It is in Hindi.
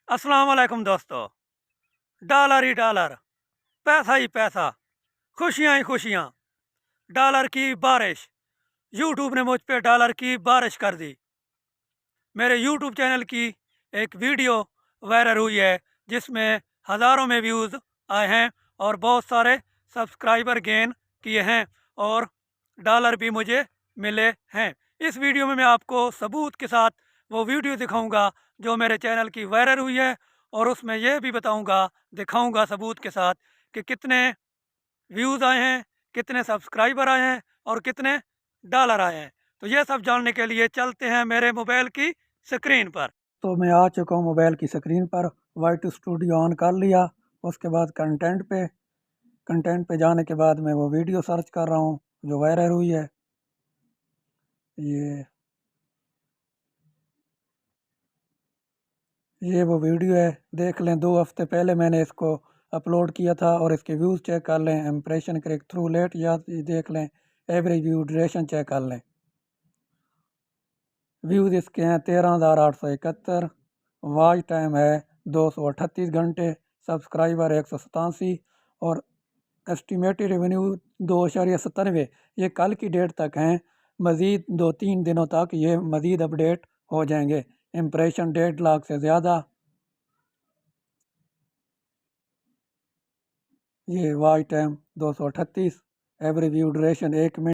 अस्सलाम वालेकुम दोस्तों। डॉलर ही डॉलर, पैसा ही पैसा, खुशियां ही खुशियां, डॉलर की बारिश। यूट्यूब ने मुझ पे डॉलर की बारिश कर दी। मेरे यूट्यूब चैनल की एक वीडियो वायरल हुई है जिसमें हज़ारों में व्यूज़ आए हैं और बहुत सारे सब्सक्राइबर गेन किए हैं और डॉलर भी मुझे मिले हैं। इस वीडियो में मैं आपको सबूत के साथ वो वीडियो दिखाऊंगा जो मेरे चैनल की वायरल हुई है और उसमें यह भी बताऊंगा, दिखाऊंगा सबूत के साथ कि कितने व्यूज़ आए हैं, कितने सब्सक्राइबर आए हैं और कितने डॉलर आए हैं। तो ये सब जानने के लिए चलते हैं मेरे मोबाइल की स्क्रीन पर। तो मैं आ चुका हूँ मोबाइल की स्क्रीन पर। वाई स्टूडियो ऑन कर लिया। उसके बाद कंटेंट पे जाने के बाद मैं वो वीडियो सर्च कर रहा हूँ जो वायरल हुई है। ये ये वो वीडियो है, देख लें। 2 हफ्ते पहले मैंने इसको अपलोड किया था और इसके व्यूज़ चेक कर लें। इम्प्रेशन क्लिक थ्रू लेट या देख लें। एवरेज व्यू ड्यूरेशन चेक कर लें। व्यूज़ इसके हैं 13,871। वॉच टाइम है 238 घंटे। सब्सक्राइबर 187 और एस्टिमेटेड रेवेन्यू 2.97। ये कल की डेट तक हैं। मज़ीद 2-3 दिनों तक ये मज़ीद अपडेट हो जाएंगे। इम्प्रेशन 1.5 लाख से ज़्यादा। ये watch time 238। Average view duration 1 minute.